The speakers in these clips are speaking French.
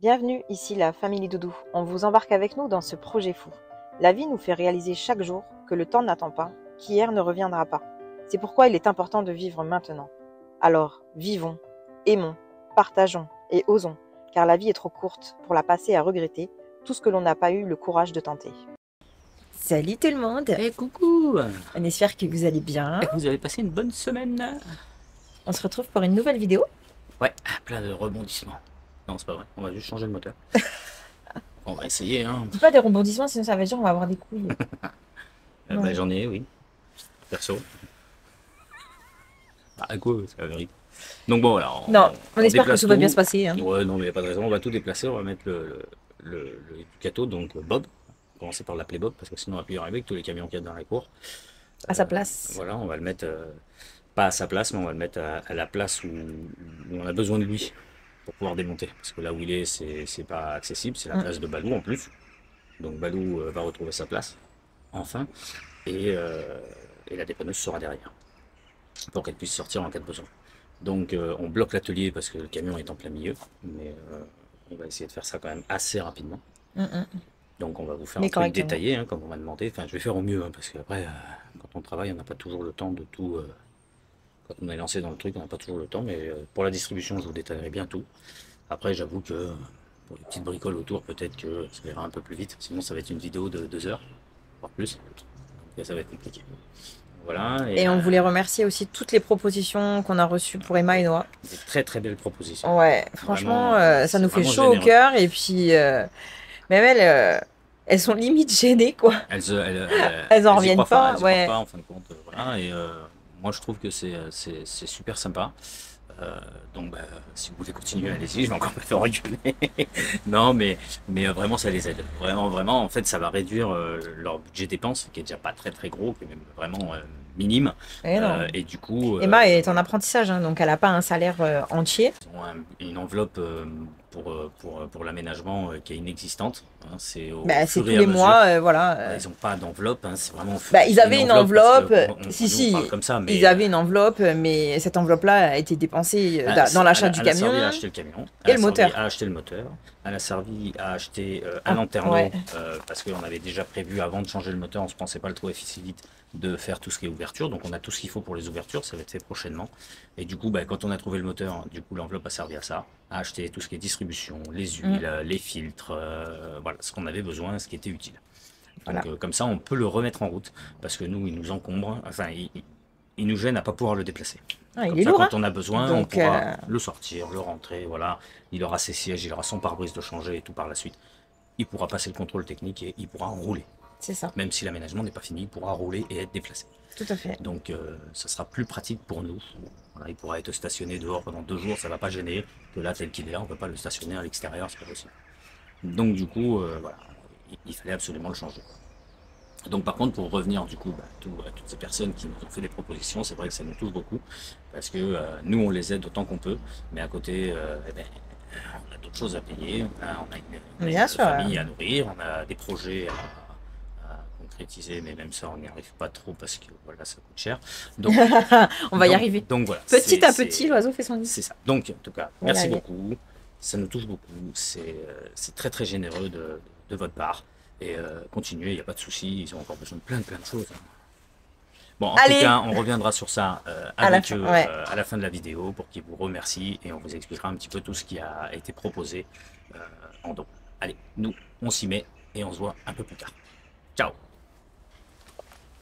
Bienvenue, ici la famille Doudou. On vous embarque avec nous dans ce projet fou. La vie nous fait réaliser chaque jour que le temps n'attend pas, qu'hier ne reviendra pas. C'est pourquoi il est important de vivre maintenant. Alors, vivons, aimons, partageons et osons, car la vie est trop courte pour la passer à regretter tout ce que l'on n'a pas eu le courage de tenter. Salut tout le monde. Eh coucou. On espère que vous allez bien. Et que vous avez passé une bonne semaine. On se retrouve pour une nouvelle vidéo. Ouais, plein de rebondissements. Non, c'est pas vrai, on va juste changer le moteur. On va essayer, hein. Dis pas des rebondissements, sinon ça veut dire qu'on va avoir des couilles. Bah, j'en ai, oui. Perso. Ah, quoi, c'est la vérité. Donc bon, voilà. On espère que déplace tout va bien tout. se passer. Hein. Ouais, non, mais il n'y a pas de raison, on va tout déplacer. On va mettre le Ducato, donc Bob. On va commencer par l'appeler Bob, parce que sinon on va plus y arriver avec tous les camions qu'il y a dans la cour. À sa place. Voilà, on va le mettre, pas à sa place, mais on va le mettre à la place où on a besoin de lui pour pouvoir démonter. Parce que là où il est, c'est pas accessible, c'est la place de Balou en plus. Donc Balou va retrouver sa place, enfin, et la dépanneuse sera derrière, pour qu'elle puisse sortir en cas de besoin. Donc on bloque l'atelier parce que le camion est en plein milieu, mais on va essayer de faire ça quand même assez rapidement. Donc on va vous faire un truc détaillé, hein, comme on m'a demandé. Enfin, je vais faire au mieux, hein, parce qu'après, quand on travaille, on n'a pas toujours le temps de tout... quand on est lancé dans le truc, on n'a pas toujours le temps, mais pour la distribution, je vous détaillerai bien tout. Après, j'avoue que pour les petites bricoles autour, peut-être que ça ira un peu plus vite. Sinon, ça va être une vidéo de 2 heures, voire plus. Et ça va être compliqué. Voilà. Et on voulait remercier aussi toutes les propositions qu'on a reçues pour Emma et Noah. Des très très belles propositions. Ouais, franchement, ça nous fait chaud au cœur. Et puis, même elles sont limite gênées, quoi. Elles en reviennent pas. Ouais. Pas, en fin de compte. Voilà. Et moi, je trouve que c'est super sympa. Donc bah, si vous voulez continuer, allez-y, je vais encore me faire reculer. Non, mais vraiment ça les aide. Vraiment, en fait, ça va réduire leur budget dépenses, qui est déjà pas très très gros, qui est même vraiment minime. Et du coup... Emma est en apprentissage, hein, donc elle n'a pas un salaire entier. Ils ont une enveloppe pour l'aménagement qui est inexistante. Hein, c'est tous les mois, voilà. Ils n'ont pas d'enveloppe, hein, c'est vraiment... ils avaient une enveloppe, ils avaient une enveloppe, mais cette enveloppe-là a été dépensée dans l'achat du camion. Elle a servi à acheter le camion, et le moteur. À acheter le moteur. Elle a servi à acheter un lanterneau, parce qu'on avait déjà prévu, avant de changer le moteur, on ne se pensait pas le trouver si vite, de faire tout ce qui est ouverture. Donc on a tout ce qu'il faut pour les ouvertures, ça va être fait prochainement. Et du coup, quand on a trouvé le moteur, du coup l'enveloppe a servi à ça, à acheter tout ce qui est distribution, les huiles, les filtres, voilà, ce qu'on avait besoin, ce qui était utile. Donc comme ça, on peut le remettre en route, parce que nous, il nous encombre, enfin, il nous gêne à pas pouvoir le déplacer. Il est lourd, quand on a besoin, on pourra le sortir, le rentrer, voilà. Il aura ses sièges, il aura son pare-brise de changer et tout par la suite. Il pourra passer le contrôle technique et il pourra rouler. C'est ça. Même si l'aménagement n'est pas fini, il pourra rouler et être déplacé. Tout à fait. Donc ça sera plus pratique pour nous. Voilà, il pourra être stationné dehors pendant 2 jours, ça ne va pas gêner. Que là, tel qu'il est là, on ne peut pas le stationner à l'extérieur, c'est pas possible. Donc du coup, voilà, il fallait absolument le changer. Donc par contre, pour revenir du coup à toutes ces personnes qui nous ont fait des propositions, c'est vrai que ça nous touche beaucoup, parce que nous on les aide autant qu'on peut, mais à côté on a d'autres choses à payer, on a une famille à nourrir, on a des projets à concrétiser, mais même ça on n'y arrive pas trop parce que voilà, ça coûte cher. Donc, on va y arriver. Donc voilà. Petit à petit, l'oiseau fait son nid. C'est ça. Donc en tout cas, merci beaucoup, ça nous touche beaucoup, c'est très très généreux de votre part. Et continuer, il n'y a pas de souci, ils ont encore besoin de plein de choses. Bon, en tout cas, on reviendra sur ça avec eux à la fin de la vidéo pour qu'ils vous remercient et on vous expliquera un petit peu tout ce qui a été proposé en don. Allez, nous, on s'y met et on se voit un peu plus tard. Ciao.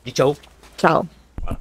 Dis ciao. Ciao. Voilà.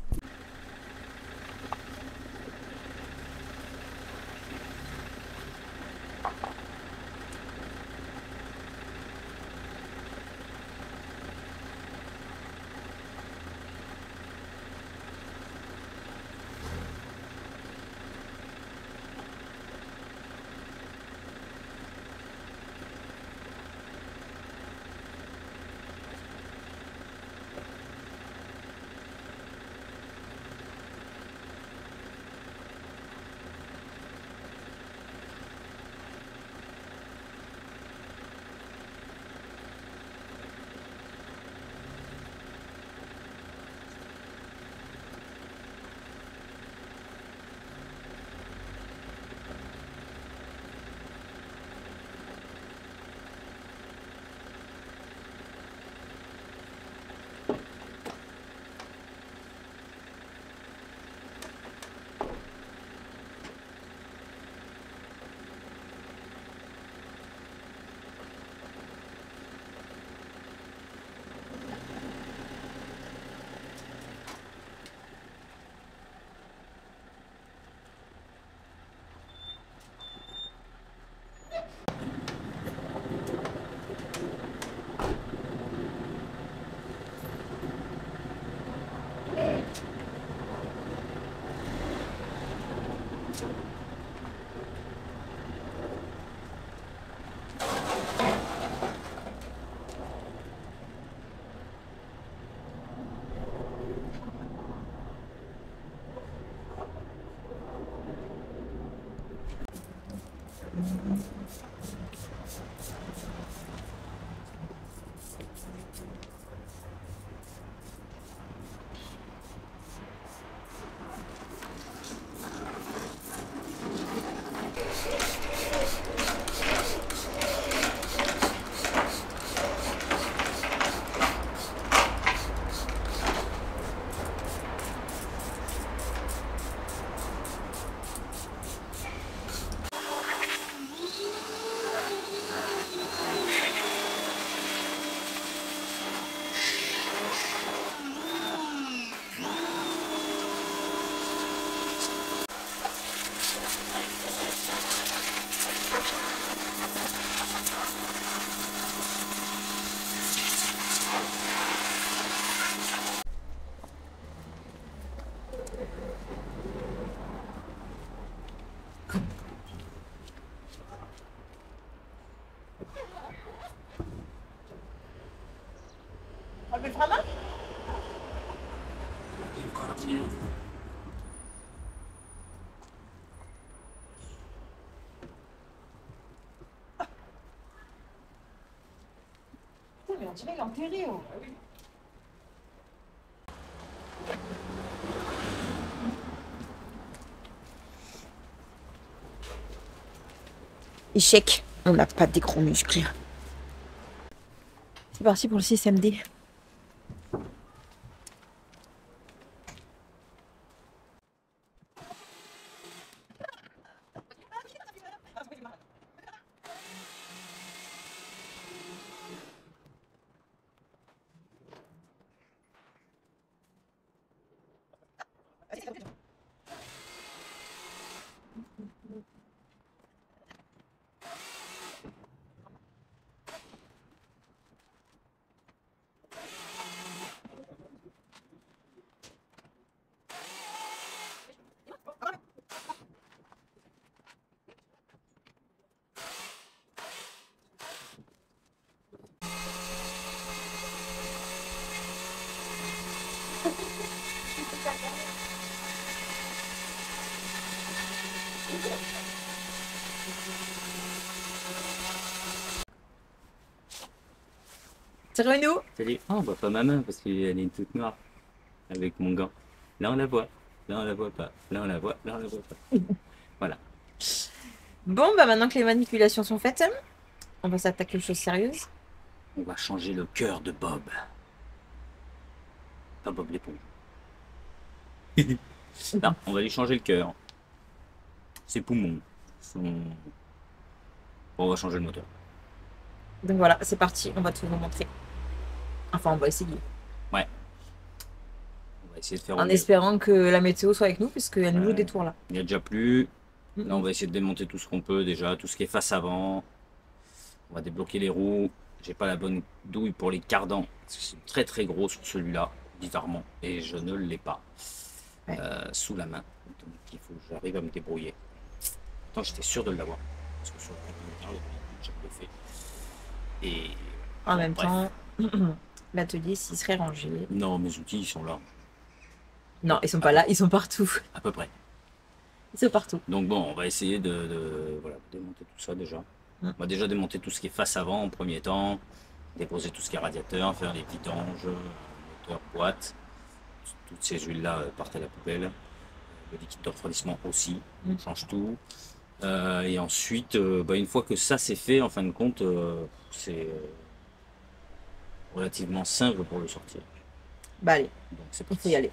On le fera main? Putain, mais on dirait qu'il est enterré. Oh. Échec, on n'a pas des gros muscles. C'est parti pour le 6MD. C'est revenu où? Salut. Oh, on voit pas ma main parce qu'elle est toute noire avec mon gant. Là, on la voit. Là, on la voit pas. Là, on la voit. Là, on la voit pas. Voilà. Bon, bah maintenant que les manipulations sont faites, on va s'attaquer aux choses sérieuses. On va changer le cœur de Bob. Pas Bob l'éponge. Non, on va lui changer le cœur. Ses poumons. Son... Bon, on va changer le moteur. Donc voilà, c'est parti, on va tout vous montrer. Enfin, on va essayer. Ouais. On va essayer de faire En au mieux. espérant que la météo soit avec nous, puisqu'elle nous joue des tours là. Il n'y a déjà plus. Là, on va essayer de démonter tout ce qu'on peut déjà, tout ce qui est face avant. On va débloquer les roues. J'ai pas la bonne douille pour les cardans. C'est très très gros sur celui-là, bizarrement. Et je ne l'ai pas Ouais. sous la main. Donc il faut que j'arrive à me débrouiller. Pourtant, j'étais sûr de l'avoir. Parce que sur le premier j'ai le fait. Et En bon, même bref. temps, l'atelier s'il serait rangé. Non, mes outils, ils sont là. Non, ils sont pas là, ils sont partout. À peu près. Ils sont partout. Donc bon, on va essayer voilà, démonter tout ça déjà. On va déjà démonter tout ce qui est face avant en premier temps, déposer tout ce qui est radiateur, faire les vidanges, moteur, boîte. Toutes ces huiles-là partent à la poubelle. Le liquide de refroidissement aussi, on change tout. Et ensuite, une fois que ça c'est fait, en fin de compte, c'est relativement simple pour le sortir. Bah allez, Donc c'est il faut parti. y aller.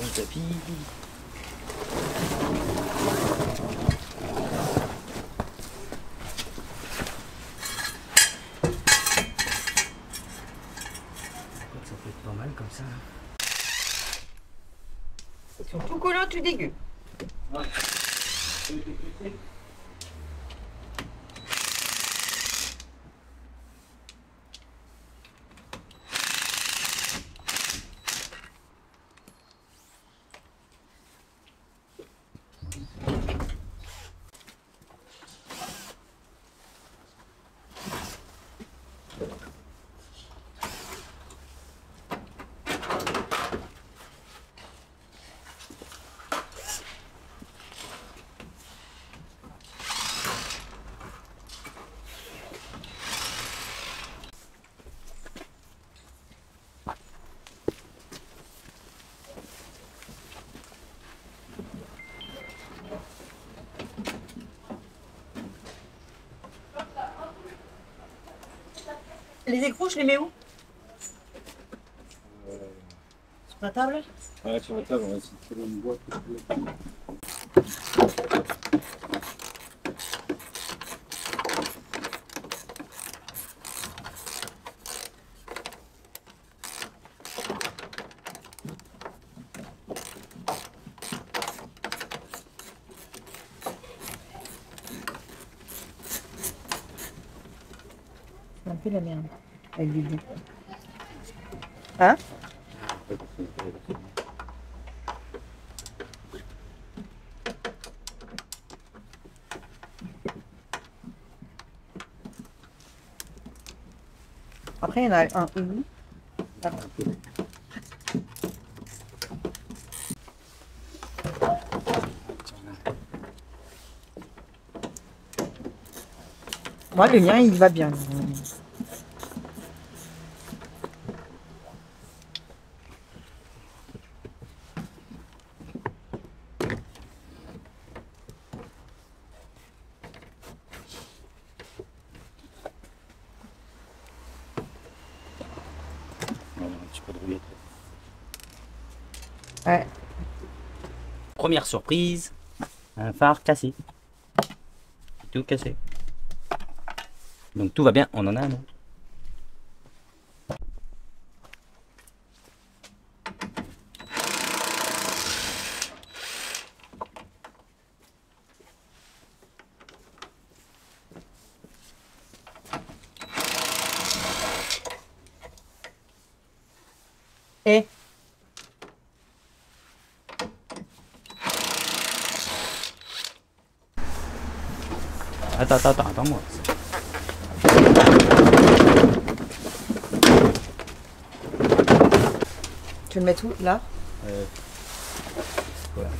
Le tapis. Ça peut être pas mal comme ça. Ils sont tout collants, tout dégueu. Ouais. Les écrous, je les mets où? Sur la table? Ouais, sur la table, on va essayer de trouver une boîte. peu la merde avec du bout. Hein? Après, il y en a un houblou. Ah. Moi, le mien, il va bien. Ouais. Première surprise, un phare cassé. Tout cassé. Donc tout va bien, on en a un autre. Et Attends-moi. tu le mets où là? Voilà.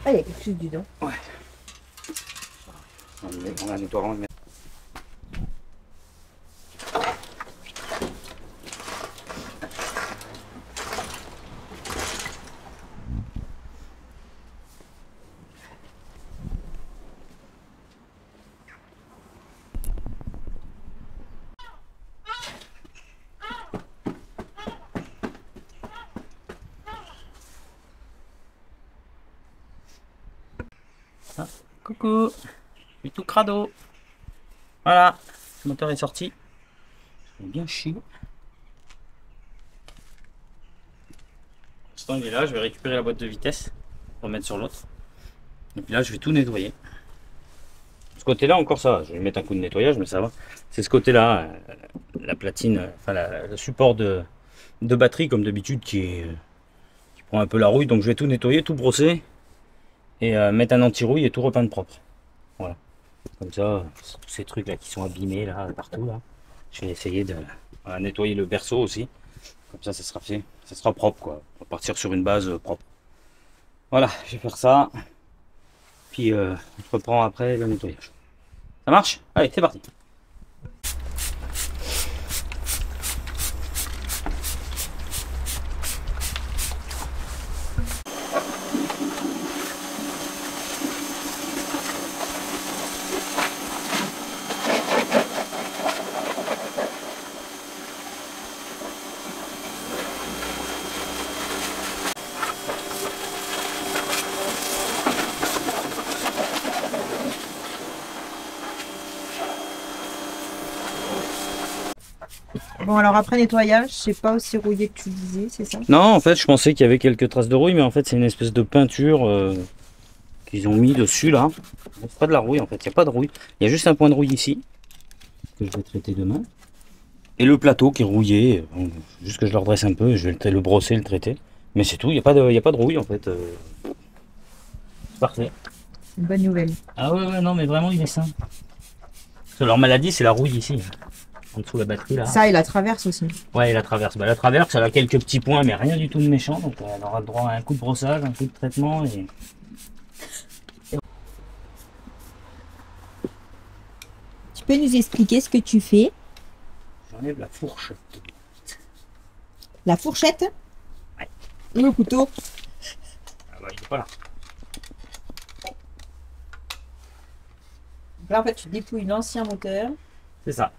Ah, il y a quelque chose dedans. Ouais. On va nettoyer, on va le mettre. Ah, coucou, je suis tout crado. Voilà, le moteur est sorti. Il est bien chier. Pour l'instant il est là, je vais récupérer la boîte de vitesse pour mettre sur l'autre. Et puis là je vais tout nettoyer. Ce côté-là encore ça, je vais mettre un coup de nettoyage mais ça va. C'est ce côté-là, la platine, enfin le support de batterie comme d'habitude qui prend un peu la rouille. Donc je vais tout nettoyer, tout brosser et mettre un anti-rouille et tout repeindre propre. Voilà. Comme ça, tous ces trucs là qui sont abîmés là partout là. Je vais essayer de nettoyer le berceau aussi. Comme ça sera fait, ça sera propre quoi. On va partir sur une base propre. Voilà, je vais faire ça. Puis on se reprend après le nettoyage. Ça marche? Allez, c'est parti. Bon, alors après nettoyage, c'est pas aussi rouillé que tu disais, c'est ça? Non, en fait, je pensais qu'il y avait quelques traces de rouille, mais en fait, c'est une espèce de peinture qu'ils ont mis dessus là. C'est pas de la rouille en fait, il n'y a pas de rouille. Il y a juste un point de rouille ici que je vais traiter demain. Et le plateau qui est rouillé, juste que je le redresse un peu, je vais le brosser, le traiter. Mais c'est tout, il n'y a pas de rouille en fait. C'est parfait. Une bonne nouvelle. Ah ouais, non, mais vraiment, il est sain. Parce que leur maladie, c'est la rouille ici. En dessous de la batterie, là. Ça et la traverse aussi. Ouais, et la traverse. Bah, la traverse, elle a quelques petits points, mais rien du tout de méchant. Donc, elle aura le droit à un coup de brossage, un coup de traitement. Et... Tu peux nous expliquer ce que tu fais? J'enlève la fourchette. La fourchette? Ouais. Ou le couteau? Ah bah, il est pas là. Donc là, en fait, tu dépouilles l'ancien moteur. C'est ça.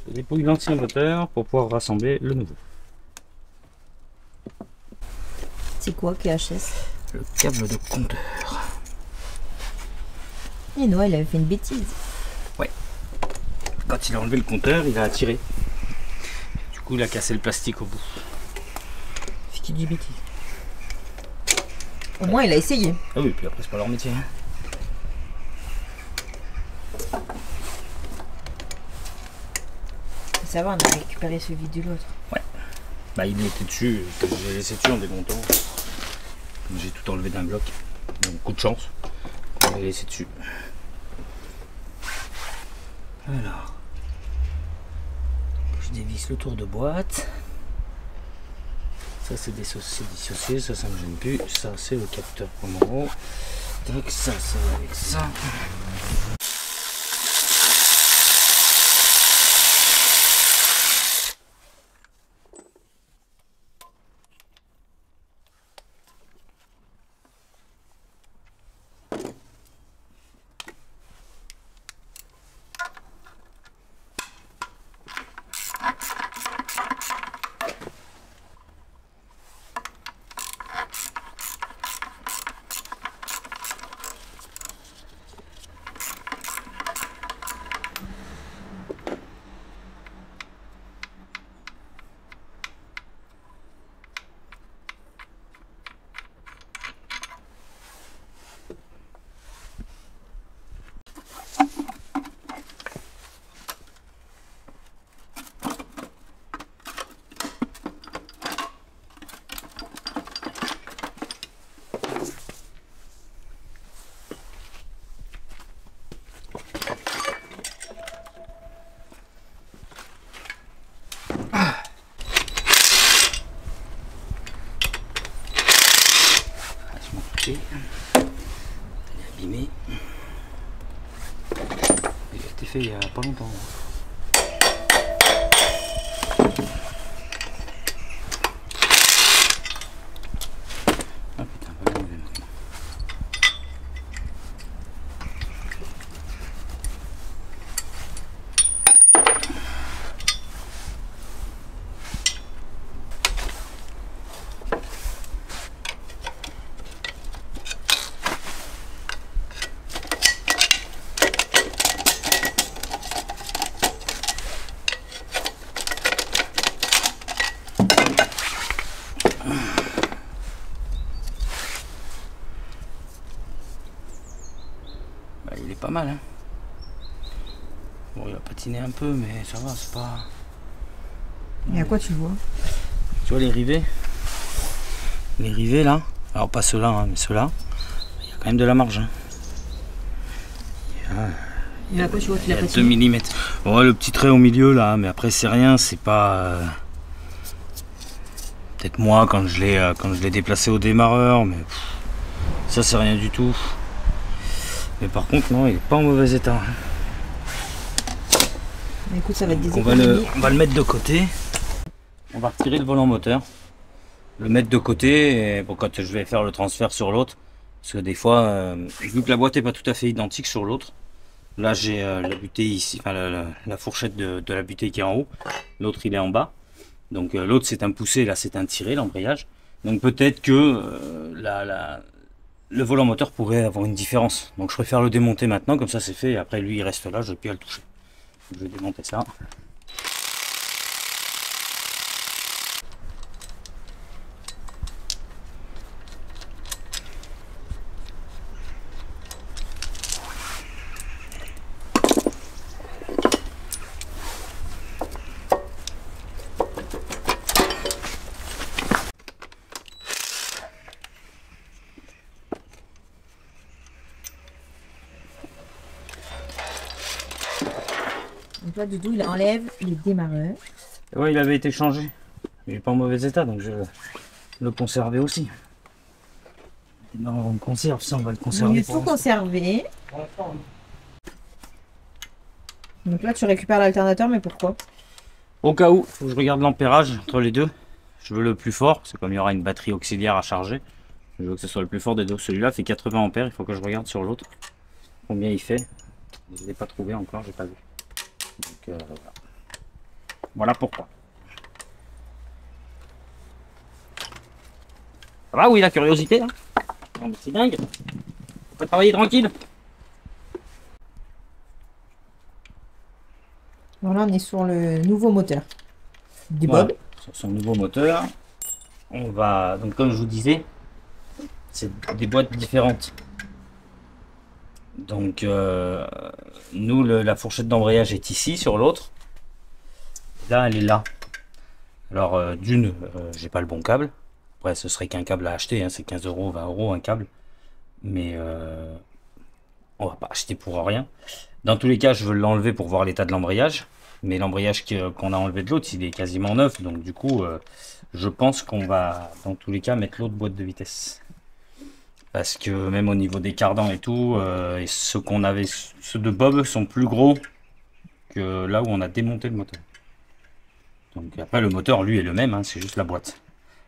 Je dépouille l'ancien moteur pour pouvoir rassembler le nouveau. C'est quoi QHS? Le câble de compteur. Et non, il avait fait une bêtise. Quand il a enlevé le compteur, il a tiré. Du coup, il a cassé le plastique au bout. C'est qui dit bêtise. Au moins, il a essayé. Ah oui, puis après, c'est pas leur métier. Ça va, on a récupéré celui de l'autre. Bah, il était dessus, j'ai laissé dessus en démontant. J'ai tout enlevé d'un bloc. Donc, coup de chance. On l'a laissé dessus. Alors, je dévisse le tour de boîte. Ça, c'est dissocié, ça me gêne plus. Ça, c'est le capteur pour le moment. Donc, ça va avec ça. Elle est abîmée. Il a été fait il y a pas longtemps. Ah putain, pas l'enlever maintenant. Il est pas mal, hein. Bon, il a patiné un peu, mais ça va, c'est pas... Et à quoi tu vois? Tu vois les rivets? Les rivets là, alors pas ceux-là, hein, mais ceux-là, il y a quand même de la marge. Hein. Et à quoi tu vois qu'il a Il y a patiné? 2 mm. Ouais, le petit trait au milieu là, mais après c'est rien, c'est pas... Peut-être moi quand je l'ai déplacé au démarreur, mais ça c'est rien du tout. Mais par contre non, il est pas en mauvais état. Mais écoute, ça va être des Donc, on va le mettre de côté. On va retirer le volant moteur, le mettre de côté et pour quand je vais faire le transfert sur l'autre. Parce que des fois, vu que la boîte est pas tout à fait identique sur l'autre, là j'ai la butée ici, enfin la fourchette de la butée qui est en haut, l'autre il est en bas. Donc l'autre c'est un poussé, là c'est un tiré, l'embrayage. Donc peut-être que le volant moteur pourrait avoir une différence. Donc je préfère le démonter maintenant, comme ça c'est fait, et après lui il reste là, je n'ai plus à le toucher. Donc, je vais démonter ça. Donc là, Doudou, il enlève le démarreur. Ouais, il avait été changé. Il est pas en mauvais état, donc je le conserver aussi. Non, on conserve ça, on va le Il conserver. est tout conservé. Donc là, tu récupères l'alternateur, mais pourquoi? Au cas où, faut que je regarde l'ampérage entre les deux. Je veux le plus fort, c'est comme il y aura une batterie auxiliaire à charger. Je veux que ce soit le plus fort des deux. Celui-là fait 80 ampères, il faut que je regarde sur l'autre combien il fait. Je ne l'ai pas trouvé encore, j'ai pas vu. Donc voilà. Voilà pourquoi. Ça va, oui, la curiosité là? Non, mais c'est dingue. Faut pas travailler tranquille. Voilà, on est sur le nouveau moteur du Voilà, Bob. sur son nouveau moteur. On va, donc comme je vous disais, c'est des boîtes différentes. Donc nous, la fourchette d'embrayage est ici sur l'autre. Là, elle est là. Alors d'une, j'ai pas le bon câble. Après, ce serait qu'un câble à acheter, hein, c'est 15 €, 20 € un câble. Mais on va pas acheter pour rien. Dans tous les cas, je veux l'enlever pour voir l'état de l'embrayage. Mais l'embrayage qu'on a enlevé de l'autre, il est quasiment neuf. Donc du coup, je pense qu'on va, dans tous les cas, mettre l'autre boîte de vitesse. Parce que même au niveau des cardans et tout, et ceux qu'on avait, ceux de Bob sont plus gros que là où on a démonté le moteur. Donc après, le moteur, lui, est le même, hein, c'est juste la boîte.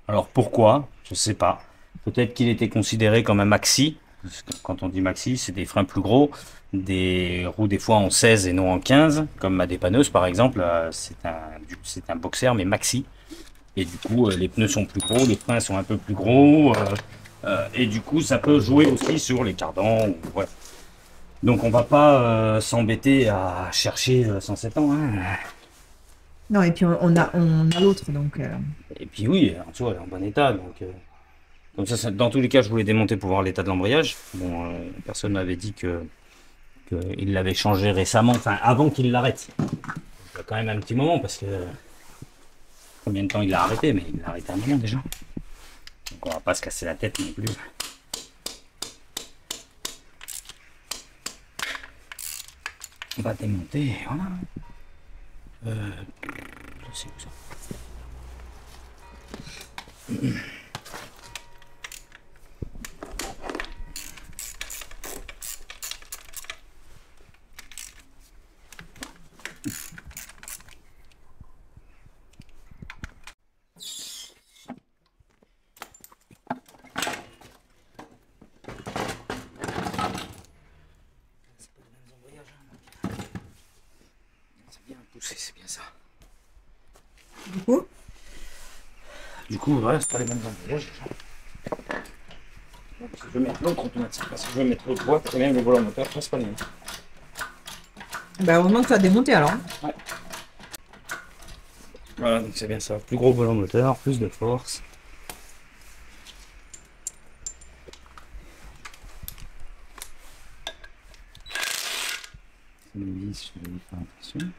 Alors pourquoi? Je sais pas. Peut-être qu'il était considéré comme un maxi. Parce que quand on dit maxi, c'est des freins plus gros, des roues des fois en 16 et non en 15, comme ma dépanneuse par exemple. C'est un boxer mais maxi. Et du coup, les pneus sont plus gros, les freins sont un peu plus gros. Et du coup, ça peut jouer aussi sur les cardans. Voilà. Donc on va pas s'embêter à chercher 107 ans. Hein. Non, et puis on a l'autre, donc... Et puis oui, en soi, elle est en bon état. Donc ça, dans tous les cas, je voulais démonter pour voir l'état de l'embrayage. Bon, personne m'avait dit qu'il l'avait changé récemment, enfin avant qu'il l'arrête. Il y a quand même un petit moment parce que combien de temps il l'a arrêté, mais il l'a arrêté un moment déjà. Donc on va pas se casser la tête non plus. On va démonter, voilà. C'est où ça? C'est bien ça. Du coup, ouais, c'est pas les mêmes embrayages. Si je veux mettre l'autre automatique, si je veux mettre l'autre boîte, et même le volant moteur, c'est pas les mêmes. Bah, heureusement que tu as démonté alors. Ouais. Voilà, donc c'est bien ça. Plus gros volant moteur, plus de force. Les vis, je vais y faire attention.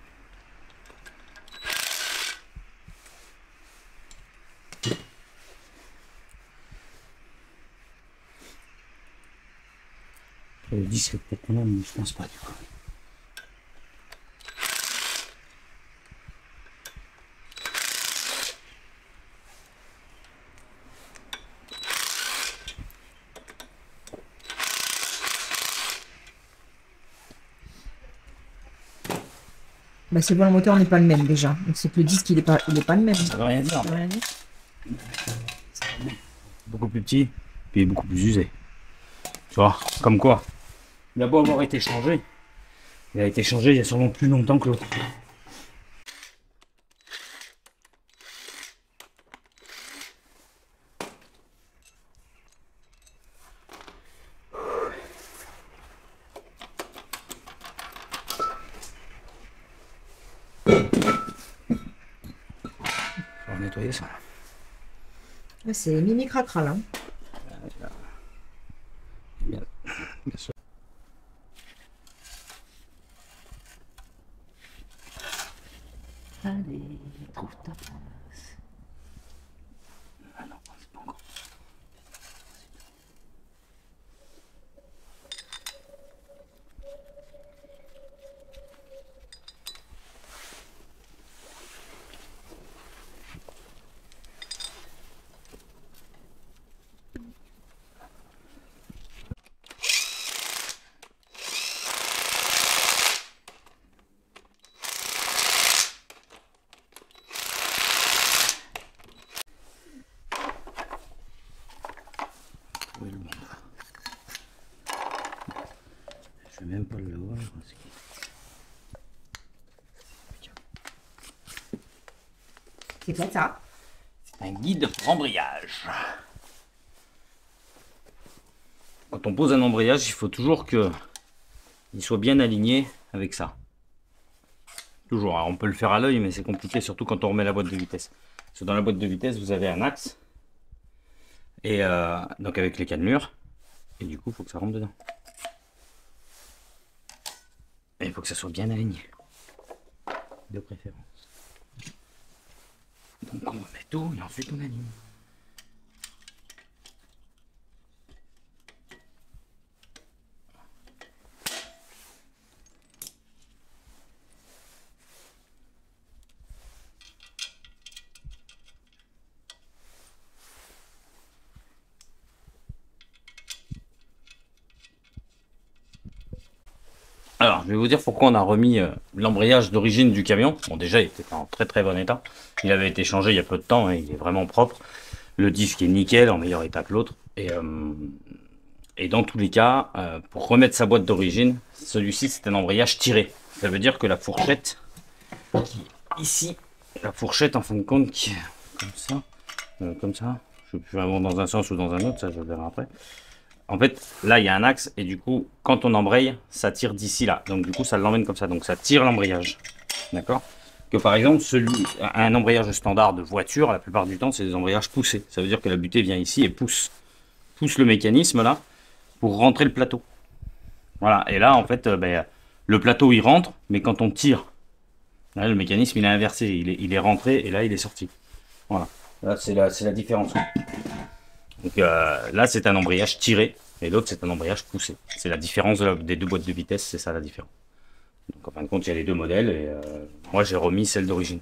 Le disque peut-être non, mais je pense pas du coup. Bah, c'est bon, le moteur n'est pas le même déjà. Donc c'est que le disque, il est pas le même. Ça veut rien dire. Ça veut rien dire. Beaucoup plus petit, puis beaucoup plus usé. Tu vois, comme quoi. Il a beau avoir été changé, il a été changé il y a sûrement plus longtemps que l'autre. On va nettoyer ça. Ouais, c'est mini cracra là. Bien, bien sûr. Allez, trouve ta place. Ah non, c'est pas encore. Je vais même pas le voir. C'est quoi ça? Un guide pour embrayage. Quand on pose un embrayage, il faut toujours que il soit bien aligné avec ça. Toujours. Alors, on peut le faire à l'œil, mais c'est compliqué, surtout quand on remet la boîte de vitesse. Parce que dans la boîte de vitesse, vous avez un axe. Et donc avec les cannelures. Et du coup, il faut que ça rentre dedans. Et il faut que ça soit bien aligné. De préférence. Donc on remet tout et ensuite on aligne. Alors, je vais vous dire pourquoi on a remis l'embrayage d'origine du camion. Bon, déjà, il était en très très bon état. Il avait été changé il y a peu de temps et il est vraiment propre. Le disque est nickel, en meilleur état que l'autre. Et dans tous les cas, pour remettre sa boîte d'origine, celui-ci c'est un embrayage tiré. Ça veut dire que la fourchette, qui est ici, la fourchette en fin de compte, qui est comme ça. Je peux avoir dans un sens ou dans un autre, ça je verrai après. En fait, là, il y a un axe et du coup, quand on embraye, ça tire d'ici là. Donc, du coup, ça l'emmène comme ça. Donc, ça tire l'embrayage. D'accord? Que par exemple, un embrayage standard de voiture, la plupart du temps, c'est des embrayages poussés. Ça veut dire que la butée vient ici et pousse le mécanisme là pour rentrer le plateau. Voilà. Et là, en fait, le plateau, il rentre, mais quand on tire, là, le mécanisme, il est inversé. Il est rentré et là, il est sorti. Voilà. Là, c'est la différence. Donc là, c'est un embrayage tiré et l'autre, c'est un embrayage poussé. C'est la différence des deux boîtes de vitesse, c'est ça la différence. Donc en fin de compte, il y a les deux modèles et moi, j'ai remis celle d'origine.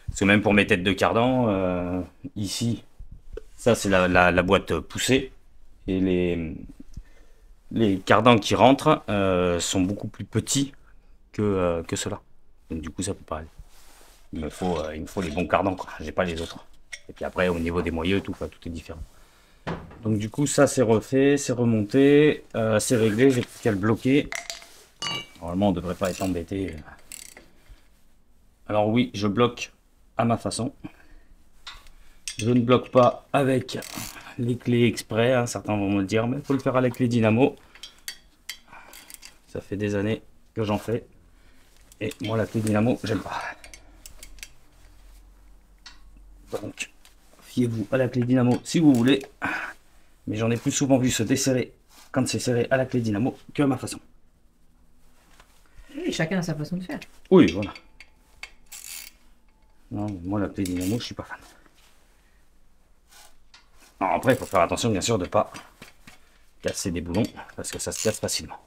Parce que même pour mes têtes de cardan, ici, ça, c'est la boîte poussée et les cardans qui rentrent sont beaucoup plus petits que ceux-là. Donc du coup, ça peut pas aller. Il me faut les bons cardans, quoi. J'ai pas les autres. Et puis après, au niveau des moyeux, tout est différent. Donc du coup ça c'est refait, c'est remonté, c'est réglé, j'ai plus qu'à le bloquer. Normalement on ne devrait pas être embêté. Alors oui, je bloque à ma façon. Je ne bloque pas avec les clés exprès, hein. Certains vont me le dire, mais il faut le faire avec les dynamos. Ça fait des années que j'en fais. Et moi la clé dynamo, j'aime pas. Donc, fiez-vous à la clé dynamo si vous voulez. Mais j'en ai plus souvent vu se desserrer quand c'est serré à la clé dynamo que à ma façon. Oui, chacun a sa façon de faire. Oui, voilà. Non, moi la clé dynamo, je suis pas fan. Alors, après, il faut faire attention bien sûr de ne pas casser des boulons parce que ça se casse facilement.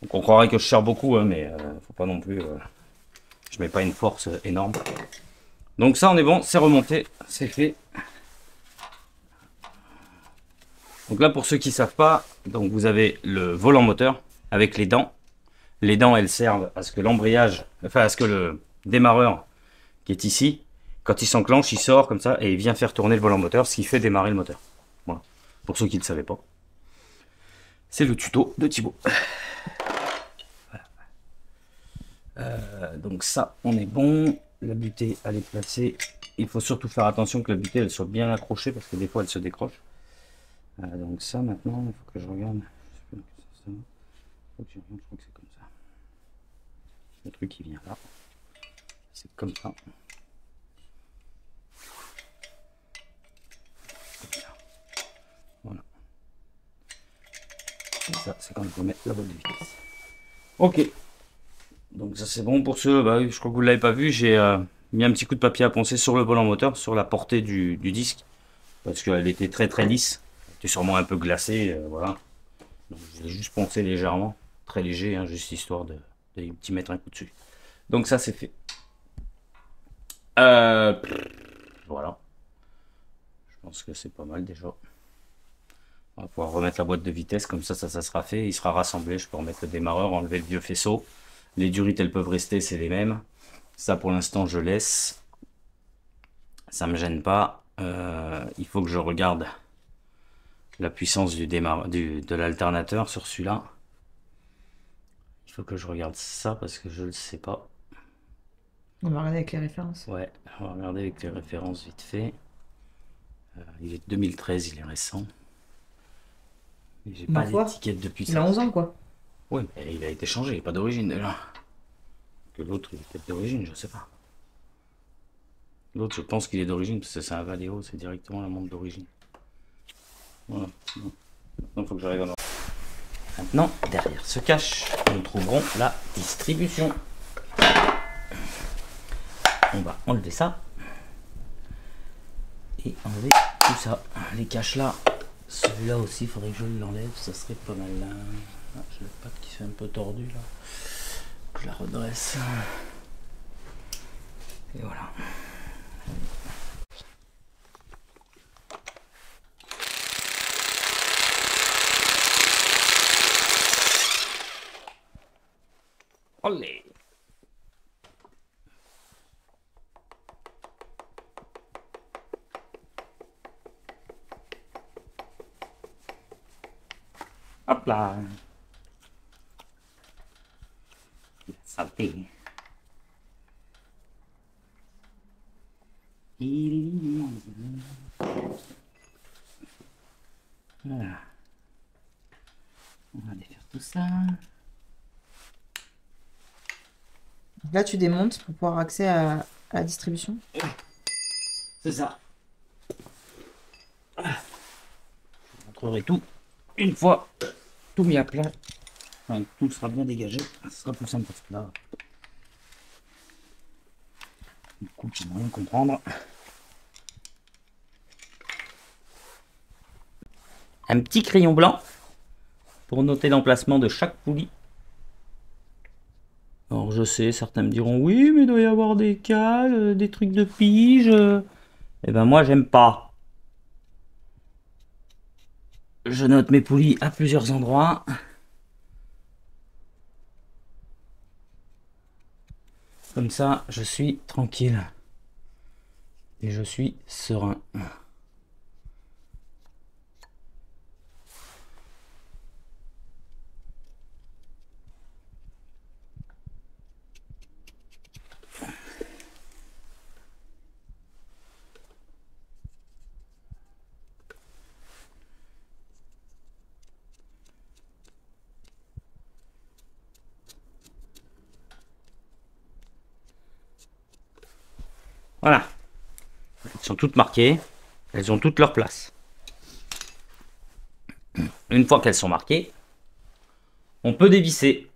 Donc on croirait que je serre beaucoup, hein, mais faut pas non plus. Je mets pas une force énorme. Donc ça on est bon, c'est remonté, c'est fait. Donc là pour ceux qui savent pas, donc vous avez le volant moteur avec les dents. Les dents elles servent à ce que l'embrayage, enfin à ce que le démarreur qui est ici, quand il s'enclenche, il sort comme ça et il vient faire tourner le volant moteur, ce qui fait démarrer le moteur. Voilà. Pour ceux qui ne le savaient pas. C'est le tuto de Thibaut. Donc ça on est bon. La butée elle est placée. Il faut surtout faire attention que la butée elle soit bien accrochée parce que des fois elle se décroche. Donc ça maintenant il faut que je regarde. Je crois que c'est comme ça. Le truc qui vient là. C'est comme ça. Voilà. Et ça c'est quand il faut mettre la boîte de vitesse. Ok. Donc ça c'est bon pour ceux, bah oui, je crois que vous ne l'avez pas vu, j'ai mis un petit coup de papier à poncer sur le volant moteur, sur la portée du disque, parce qu'elle était très très lisse, elle était sûrement un peu glacée, voilà. Donc je l'ai juste poncé légèrement, très léger, hein, juste histoire de t'y mettre un coup dessus. Donc ça c'est fait. Voilà. Je pense que c'est pas mal déjà. On va pouvoir remettre la boîte de vitesse, comme ça sera fait, il sera rassemblé, je peux remettre le démarreur, enlever le vieux faisceau. Les durites, elles peuvent rester, c'est les mêmes. Ça, pour l'instant, je laisse. Ça me gêne pas. il faut que je regarde la puissance de l'alternateur sur celui-là. Il faut que je regarde ça parce que je ne le sais pas. On va regarder avec les références. Ouais, on va regarder avec les références vite fait. Il est 2013, il est récent. J'ai pas d'étiquette depuis ça. Il a 11 ans, quoi. Oui, mais il a été changé, il n'est pas d'origine déjà. Que l'autre, il est peut-être d'origine, je sais pas. L'autre, je pense qu'il est d'origine, parce que c'est un Valeo, c'est directement la montre d'origine. Voilà. Maintenant, il faut que j'arrive à... Maintenant, derrière ce cache, nous trouverons la distribution. On va enlever ça. Et enlever tout ça. Les caches là. Celui-là aussi, il faudrait que je l'enlève, ça serait pas mal là. Ah, j'ai la patte qui se fait un peu tordue là. Je la redresse. Et voilà. Olé! Hop là! Saleté! Voilà. On va défaire tout ça. Là, tu démontes pour pouvoir accéder à la distribution. C'est ça. Je vous montrerai tout une fois tout mis à plat. Enfin, tout sera bien dégagé. Ce sera plus simple parce que là, du coup, je n'ai rien comprendre. Un petit crayon blanc pour noter l'emplacement de chaque poulie. Alors je sais, certains me diront oui, mais il doit y avoir des cales, des trucs de pige. Eh ben moi j'aime pas. Je note mes poulies à plusieurs endroits. Comme ça, je suis tranquille. Et je suis serein. Voilà. Elles sont toutes marquées. Elles ont toutes leur place. Une fois qu'elles sont marquées, on peut dévisser.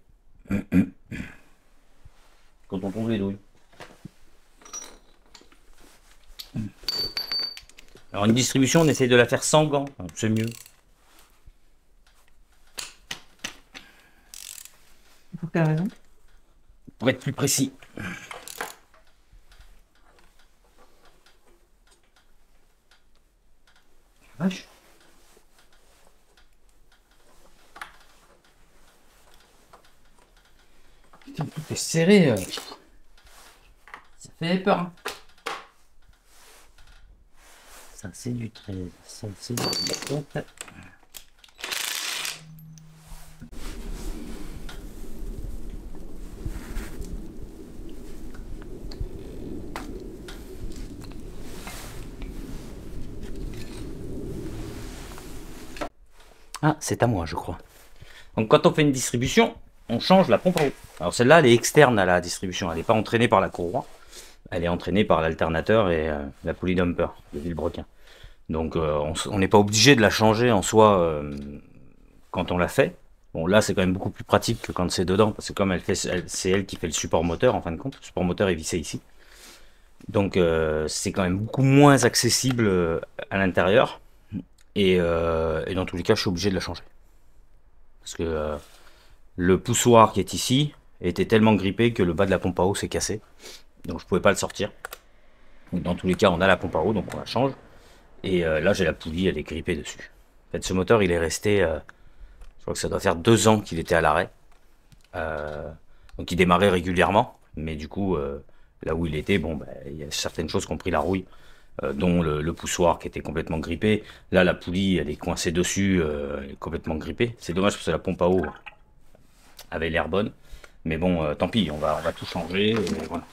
Quand on trouve les douilles. Alors une distribution, on essaye de la faire sans gants. C'est mieux. Pour quelle raison? Pour être plus précis. Vache. Putain, tout est serré. Ça fait peur. Hein. Ça c'est du 13. Ça c'est du 17. Ah, c'est à moi, je crois. Donc, quand on fait une distribution, on change la pompe à eau. Alors, celle-là, elle est externe à la distribution. Elle n'est pas entraînée par la courroie. Elle est entraînée par l'alternateur et la poulie dumper, le vilebrequin. Donc, on n'est pas obligé de la changer en soi quand on la fait. Bon, là, c'est quand même beaucoup plus pratique que quand c'est dedans, parce que comme c'est elle qui fait le support moteur, en fin de compte. Le support moteur est vissé ici. Donc, c'est quand même beaucoup moins accessible à l'intérieur. Et dans tous les cas, je suis obligé de la changer. Parce que le poussoir qui est ici était tellement grippé que le bas de la pompe à eau s'est cassé. Donc je pouvais pas le sortir. Donc, dans tous les cas, on a la pompe à eau, donc on la change. Et là, j'ai la poulie, elle est grippée dessus. En fait, ce moteur, il est resté... je crois que ça doit faire 2 ans qu'il était à l'arrêt. Donc il démarrait régulièrement. Mais du coup, là où il était, bon, il y a certaines choses qui ont pris la rouille. dont le poussoir qui était complètement grippé. Là, la poulie, elle est coincée dessus, elle est complètement grippée. C'est dommage parce que la pompe à eau avait l'air bonne. Mais bon, tant pis, on va tout changer. Et voilà.